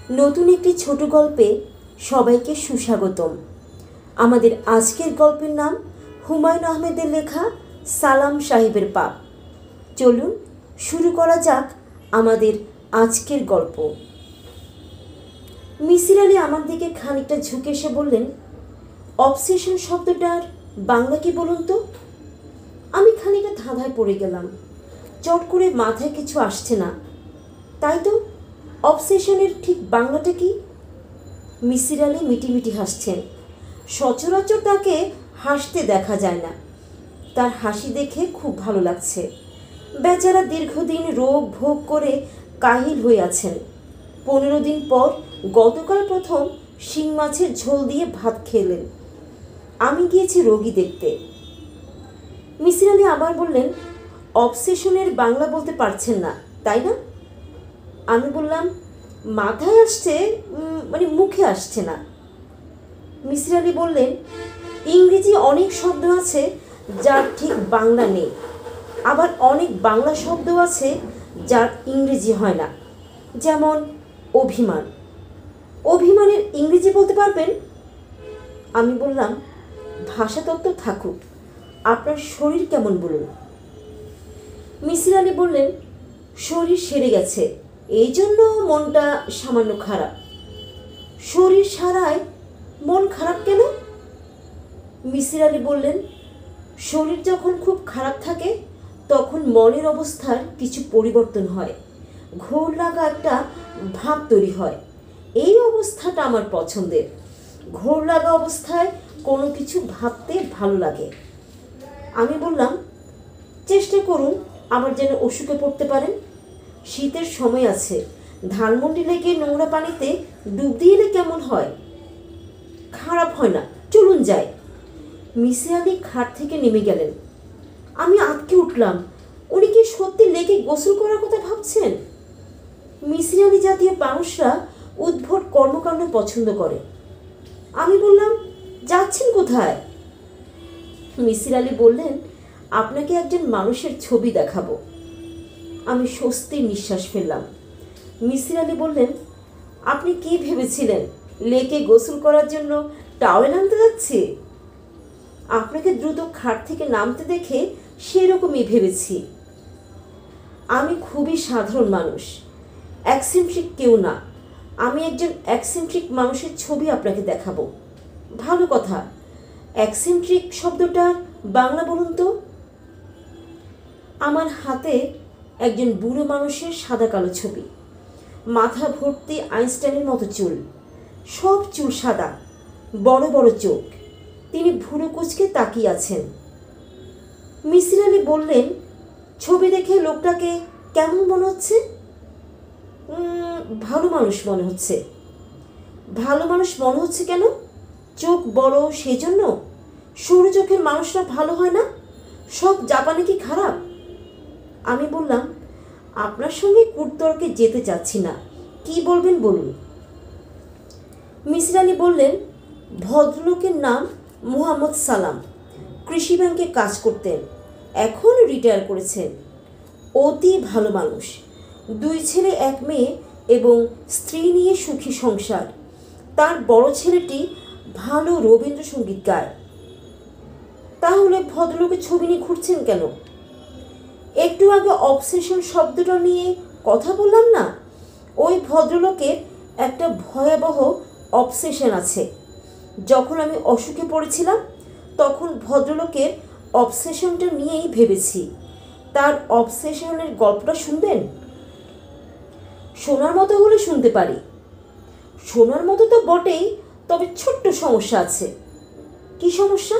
নতুন একটি ছোট গল্পে সবাইকে সুস্বাগতম। আমাদের আজকের গল্পের নাম হুমায়ুন আহমেদের লেখা সালাম সাহেবের পাপ। চলুন শুরু করা যাক আমাদের আজকের গল্প। মিসির আলী আমার দিকে খানিকটা ঝুঁকে এসে বললেন, অবসেশন শব্দটার বাংলা কি বলুন তো? আমি খানিকটা ধাঁধায় পড়ে গেলাম। চট করে মাথায় কিছু আসছে না। তাই তো, অবসেশনের ঠিক বাংলাটা কি? মিসির আলী মিটিমিটি হাসছেন। সচরাচর তাকে হাসতে দেখা যায় না। তার হাসি দেখে খুব ভালো লাগছে। বেচারা দীর্ঘদিন রোগ ভোগ করে কাহিল হয়ে আছেন। 15 দিন পর গতকাল প্রথম শিং মাছের ঝোল দিয়ে ভাত খেলেন। আমি গিয়েছি রোগী দেখতে। মিসির আলী আবার বললেন, অবসেশনের বাংলা বলতে পারছেন না তাই না? আমি বললাম, মাথায় আসছে, মুখে আসছে না। মিসির আলী বললেন, ইংরেজি অনেক শব্দ আছে যার ঠিক বাংলা নেই, আবার অনেক বাংলা শব্দ আছে যার ইংরেজি হয় না। যেমন অভিমান। অভিমানের ইংরেজি বলতে পারবেন? আমি বললাম, ভাষাতত্ত্ব থাকুক, আপনার শরীর কেমন বলুন। মিসির আলী বললেন, শরীর সেরে গেছে, এই জন্য মনটা সামান্য খারাপ। শরীর সারায় মন খারাপ কেন? মিসির আলী বললেন, শরীর যখন খুব খারাপ থাকে তখন মনের অবস্থার কিছু পরিবর্তন হয়, ঘোর লাগা একটা ভাব তৈরি হয়। এই অবস্থাটা আমার পছন্দের। ঘোর লাগা অবস্থায় কোনো কিছু ভাবতে ভালো লাগে। আমি বললাম, চেষ্টা করুন আমার যেন অসুখে পড়তে পারেন। শীতের সময় আছে, ধানমন্ডি লেকে নোংরা পানিতে ডুব দিয়ে এলে কেমন হয়? খারাপ হয় না, চলুন যাই। মিসির আলী খাট থেকে নেমে গেলেন। আমি আটকে উঠলাম, উনি কি সত্যি লেকে গোসল করার কথা ভাবছেন? মিসির আলী জাতীয় মানুষরা উদ্ভট কর্মকাণ্ড পছন্দ করে। আমি বললাম, যাচ্ছেন কোথায়? মিসির আলী বললেন, আপনাকে একজন মানুষের ছবি দেখাবো। আমি স্বস্তির নিঃশ্বাস ফেললাম। মিসির আলী বললেন, আপনি কি ভেবেছিলেন লেকে গোসল করার জন্য টাওয়েল আনতে যাচ্ছি? আপনাকে দ্রুত খাট থেকে নামতে দেখে সেরকমই ভেবেছি। আমি খুবই সাধারণ মানুষ, অ্যাকসেন্ট্রিক কেউ না। আমি একজন অ্যাকসেন্ট্রিক মানুষের ছবি আপনাকে দেখাবো। ভালো কথা, অ্যাকসেন্ট্রিক শব্দটার বাংলা বলুন তো। আমার হাতে একজন বুড়ো মানুষের সাদা কালো ছবি। মাথা ভর্তি আইনস্টাইনের মতো চুল, সব চুল সাদা, বড় বড় চোখ। তিনি ভুরু কুঁচকে তাকিয়ে আছেন। মিসির আলী বললেন, ছবি দেখে লোকটাকে কেমন মনে হচ্ছে? ভালো মানুষ মনে হচ্ছে। ভালো মানুষ মনে হচ্ছে কেন? চোখ বড় সেজন্য? সরু চোখের মানুষরা ভালো হয় না? সব জাপানি কি খারাপ? আমি বললাম, আপনার সঙ্গে কুটতর্কে যেতে চাচ্ছি না, কি বলবেন বলুন। মিসির আলী বললেন, ভদ্রলোকের নাম মোহাম্মদ সালাম, কৃষি ব্যাংকে কাজ করতেন, এখন রিটায়ার করেছেন। অতি ভালো মানুষ, 2 ছেলে 1 মেয়ে এবং স্ত্রী নিয়ে সুখী সংসার। তার বড় ছেলেটি ভালো রবীন্দ্রসঙ্গীত গায়। তাহলে ভদ্রলোকের ছবি নিয়ে ঘুরছেন কেন? একটু আগে অবসেশন শব্দটা নিয়ে কথা বললাম না, ওই ভদ্রলোকের একটা ভয়াবহ অবসেশন আছে। যখন আমি অসুখে পড়েছিলাম তখন ভদ্রলোকের অবসেশনটা নিয়েই ভেবেছি। তার অবসেশনের গল্পটা শুনবেন? শোনার মতো হলে শুনতে পারি। শোনার মতো তো বটেই, তবে ছোট্ট সমস্যা আছে। কি সমস্যা?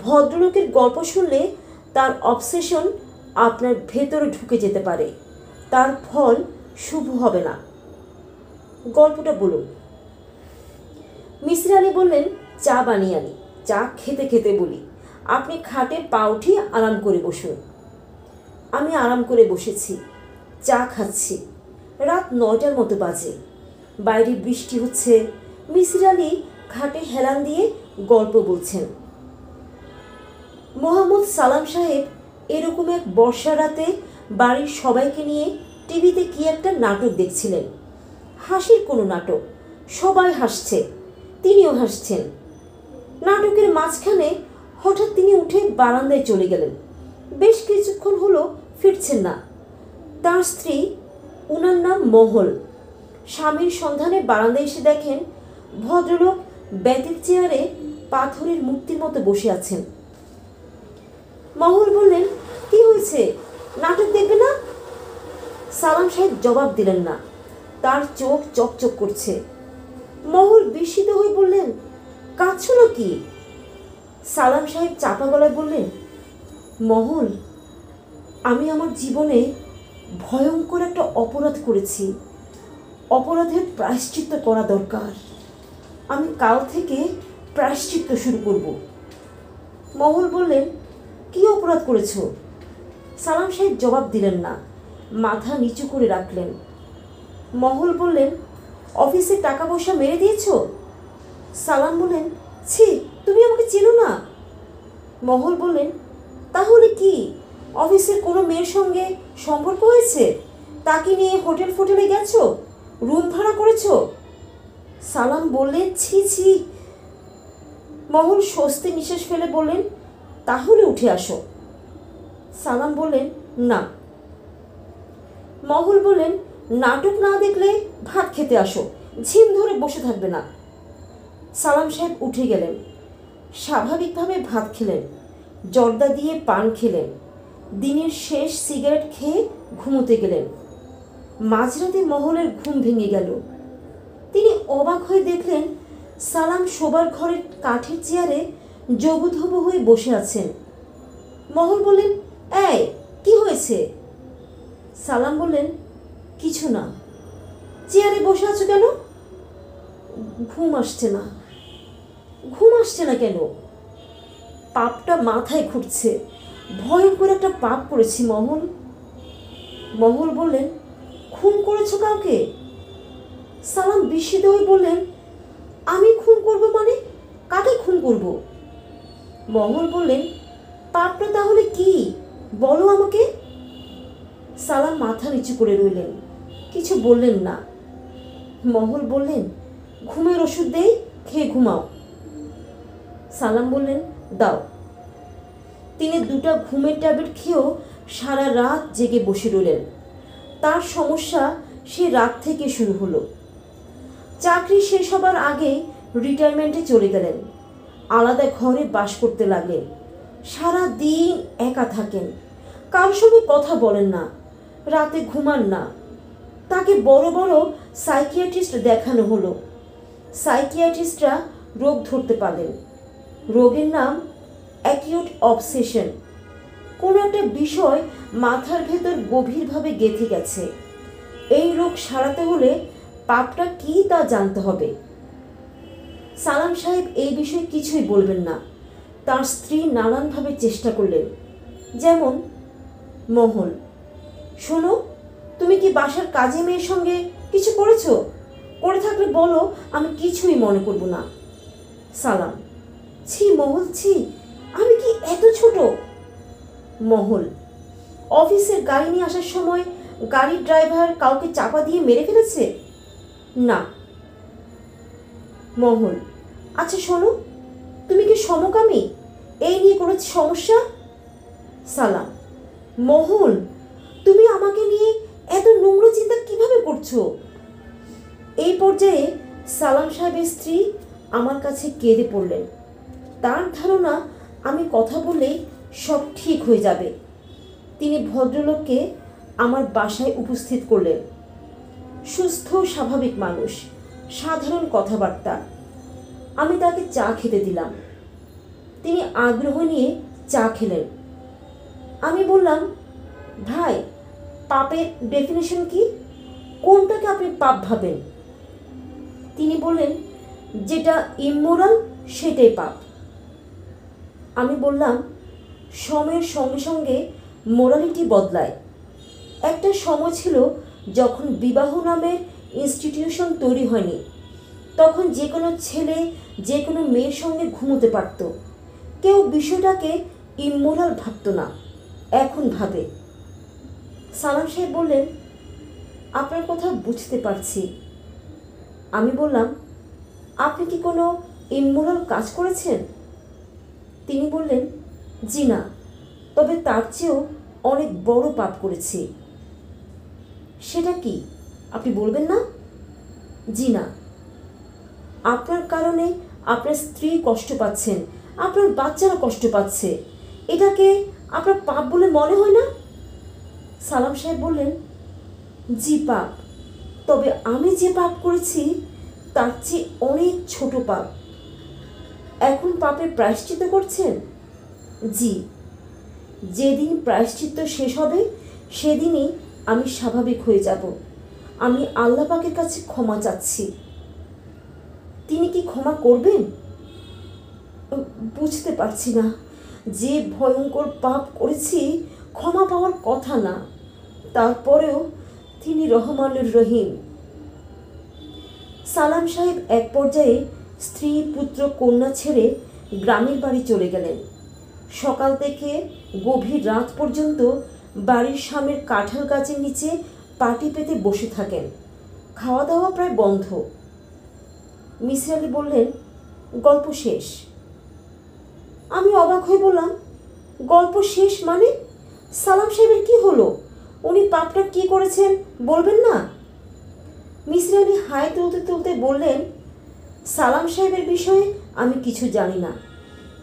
ভদ্রলোকের গল্প শুনলে তার অবসেশন আপনার ভেতরে ঢুকে যেতে পারে, তার ফল শুভ হবে না। গল্পটা বলুন। মিসির আলী বললেন, চা বানিয়ে আনি, চা খেতে খেতে বলি। আপনি খাটে পা উঠিয়ে আরাম করে বসুন। আমি আরাম করে বসেছি, চা খাচ্ছি। রাত 9টার মতো বাজে। বাইরে বৃষ্টি হচ্ছে। মিসির আলী খাটে হেলান দিয়ে গল্প বলছেন। মোহাম্মদ সালাম সাহেব এরকম এক বর্ষা রাতে বাড়ির সবাইকে নিয়ে টিভিতে কি একটা নাটক দেখছিলেন। হাসির কোনো নাটক, সবাই হাসছে, তিনিও হাসছেন। নাটকের মাঝখানে হঠাৎ তিনি উঠে বারান্দায় চলে গেলেন। বেশ কিছুক্ষণ হলো ফিরছেন না। তার স্ত্রী, উনার নাম মহল, স্বামীর সন্ধানে বারান্দায় এসে দেখেন ভদ্রলোক বেতের চেয়ারে পাথরের মূর্তির মতো বসে আছেন। মহল বললেন, কি হয়েছে, নাটক দেখবে না? সালাম সাহেব জবাব দিলেন না। তার চোখ চকচক করছে। মহল বিস্মিত হয়ে বললেন, কাঁদছো নাকি? সালাম সাহেব চাপা গলায় বললেন, মহল, আমি আমার জীবনে ভয়ঙ্কর একটা অপরাধ করেছি। অপরাধের প্রায়শ্চিত্ত করা দরকার। আমি কাল থেকে প্রায়শ্চিত্ত শুরু করব। মহল বললেন, কি অপরাধ করেছ? সালাম সাহেব জবাব দিলেন না, মাথা নিচু করে রাখলেন। মহল বললেন, অফিসে টাকা পয়সা মেরে দিয়েছ? সালাম বললেন, ছি, তুমি আমাকে চেনো না। মহল বললেন, তাহলে কি অফিসের কোনো মেয়ের সঙ্গে সম্পর্ক হয়েছে? তাকে নিয়ে হোটেলে গেছো? রুম ভাড়া করেছো? সালাম বললেন, ছি ছি। মহল স্বস্তি নিঃশ্বাস ফেলে বললেন, তাহলে উঠে আসো। সালাম বললেন, না। মহল বললেন, নাটক না দেখলে ভাত খেতে আসো, ঝিম ধরে বসে থাকবে না। সালাম সাহেব উঠে গেলেন। স্বাভাবিকভাবে ভাত খেলেন, জর্দা দিয়ে পান খেলেন, দিনের শেষ সিগারেট খেয়ে ঘুমোতে গেলেন। মাঝরাতে মহলের ঘুম ভেঙে গেল। তিনি অবাক হয়ে দেখলেন সালাম শোবার ঘরের কাঠের চেয়ারে জবুথবু হয়ে বসে আছেন। মহল বললেন, এই, কি হয়েছে? সালাম বললেন, কিছু না। চেয়ারে বসে আছো কেন? ঘুম আসছে না। ঘুম আসছে না কেন? পাপটা মাথায় ঘুরছে। ভয়ঙ্কর একটা পাপ করেছি মহল। মহল বললেন, খুন করেছো কাউকে? সালাম বিস্মিত হয়ে বললেন, আমি খুন করব মানে? কাকে খুন করব? মহল বললেন, পাপটা তাহলে কি বলো আমাকে। সালাম মাথা নিচু করে রইলেন, কিছু বললেন না। মহল বললেন, ঘুমের ওষুধ দেই, খেয়ে ঘুমাও। সালাম বললেন, দাও। তিনি 2টা ঘুমের ট্যাবলেট খেয়েও সারা রাত জেগে বসে রইলেন। তার সমস্যা সে রাত থেকে শুরু হলো। চাকরি শেষ হবার আগেই রিটায়ারমেন্টে চলে গেলেন। আলাদা ঘরে বাস করতে লাগলেন। সারা দিন একা থাকেন, কারোর সঙ্গে কথা বলেন না, রাতে ঘুমান না। তাকে বড় বড় সাইকিয়াট্রিস্ট দেখানো হলো। সাইকিয়াট্রিস্টরা রোগ ধরতে পারলেন। রোগের নাম অ্যাকিউট অবসেশন। কোনো একটা বিষয় মাথার ভেতর গভীরভাবে গেঁথে গেছে। এই রোগ সারাতে হলে পাপটা কি তা জানতে হবে। সালাম সাহেব এই বিষয়ে কিছুই বলবেন না। তার স্ত্রী নানানভাবে চেষ্টা করলেন, যেমন, মহল, শোনো, তুমি কি বাসার কাজে মেয়ের সঙ্গে কিছু করেছো? করে থাকলে বলো, আমি কিছুই মনে করব না। সালাম, ছি মহল, ছি, আমি কি এত ছোট? মহল, অফিসের গাড়ি নিয়ে আসার সময় গাড়ির ড্রাইভার কাউকে চাপা দিয়ে মেরে ফেলেছে? না। মহল, আচ্ছা শোনো, তুমি কি সমকামী? এই নিয়ে কোনো সমস্যা? সালাম, মহল, তুমি আমাকে নিয়ে এত নোংরা চিন্তা কিভাবে করছো? এই পর্যায়ে সালাম সাহেবের স্ত্রী আমার কাছে কেঁদে পড়লেন। তার ধারণা আমি কথা বললেই সব ঠিক হয়ে যাবে। তিনি ভদ্রলোককে আমার বাসায় উপস্থিত করলেন। সুস্থ স্বাভাবিক মানুষ, সাধারণ কথাবার্তা। আমি তাকে চা খেতে দিলাম। তিনি আগ্রহ নিয়ে চা খেলেন। আমি বললাম, ভাই, পাপের ডেফিনেশন কি? কোনটাকে আপনি পাপ ভাবেন? তিনি বললেন, যেটা ইমোরাল সেটাই পাপ। আমি বললাম, সময়ের সঙ্গে সঙ্গে মোরালিটি বদলায়। একটা সময় ছিল যখন বিবাহ নামের ইনস্টিটিউশন তৈরি হয়নি। তখন যে কোনো ছেলে যে কোনো মেয়ের সঙ্গে ঘুমোতে পারত। কেউ বিষয়টাকে ইমোরাল ভাবত না, এখন ভাবে। সালাম সাহেব বললেন, আপনার কথা বুঝতে পারছি, আমি বললাম, আপনি কি কোনো ইমোরাল কাজ করেছেন? তিনি বললেন, জি না, তবে তার চেয়েও অনেক বড় পাপ করেছি। সেটা কি আপনি বলবেন না? জি না। আপনার কারণে আপনার স্ত্রী কষ্ট পাচ্ছেন, আপনার বাচ্চারা কষ্ট পাচ্ছে, এটাকে আপনার পাপ বলে মনে হয় না? সালাম সাহেব বললেন, জি পাপ, তবে আমি যে পাপ করেছি তার চেয়ে অনেক ছোট পাপ। এখন পাপের প্রায়শ্চিত্ত করছেন? জি। যেদিন প্রায়শ্চিত্ত শেষ হবে সেদিনই আমি স্বাভাবিক হয়ে যাব। আমি আল্লাহ পাকের কাছে ক্ষমা চাচ্ছি। তিনি কি ক্ষমা করবেন? বুঝতে পারছি না, যে ভয়ঙ্কর পাপ করেছি ক্ষমা পাওয়ার কথা না, তারপরেও তিনি রহমানুর রহিম। সালাম সাহেব এক পর্যায়ে স্ত্রী, পুত্র, কন্যা ছেড়ে গ্রামের বাড়ি চলে গেলেন। সকাল থেকে গভীর রাত পর্যন্ত বাড়ির সামনের কাঁঠাল গাছের নিচে পাটি পেতে বসে থাকেন। খাওয়া দাওয়া প্রায় বন্ধ। মিসির আলি বললেন, গল্প শেষ। আমি অবাক হয়ে বললাম, গল্প শেষ মানে? সালাম সাহেবের কি হলো? উনি পাপটা কি করেছেন বলবেন না? মিসির আলি হাই তুলতে তুলতে বললেন, সালাম সাহেবের বিষয়ে আমি কিছু জানি না,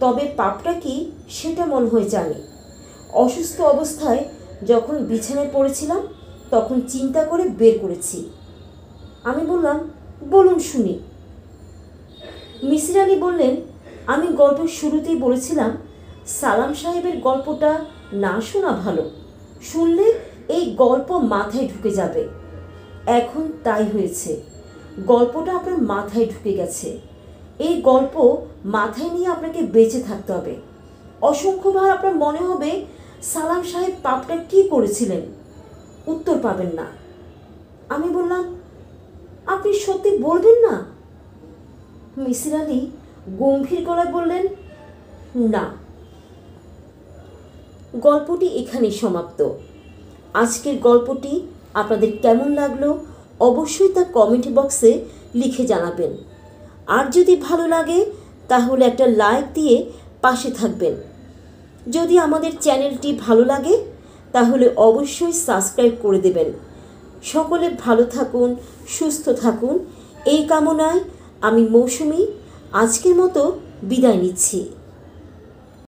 তবে পাপটা কি সেটা মনে হয় জানি। অসুস্থ অবস্থায় যখন বিছানায় পড়েছিলাম তখন চিন্তা করে বের করেছি। আমি বললাম, বলুন শুনি। মিসির আলি বললেন, আমি গল্পের শুরুতেই বলেছিলাম সালাম সাহেবের গল্পটা না শোনা ভালো, শুনলে এই গল্প মাথায় ঢুকে যাবে। এখন তাই হয়েছে, গল্পটা আপনার মাথায় ঢুকে গেছে। এই গল্প মাথায় নিয়ে আপনাকে বেঁচে থাকতে হবে। অসংখ্যবার আপনার মনে হবে সালাম সাহেব পাপটা কি করেছিলেন, উত্তর পাবেন না। আমি বললাম, আপনি সত্যি বলবেন না? মিসির আলি গম্ভীর গলায় বললেন, না। গল্পটি এখানেই সমাপ্ত। আজকের গল্পটি আপনাদের কেমন লাগলো অবশ্যই তা কমেন্ট বক্সে লিখে জানাবেন। আর যদি ভালো লাগে তাহলে একটা লাইক দিয়ে পাশে থাকবেন। যদি আমাদের চ্যানেলটি ভালো লাগে তাহলে অবশ্যই সাবস্ক্রাইব করে দেবেন। সকলে ভালো থাকুন, সুস্থ থাকুন, এই কামনায় আমি মৌসুমী আজকের মতো বিদায় নিচ্ছি।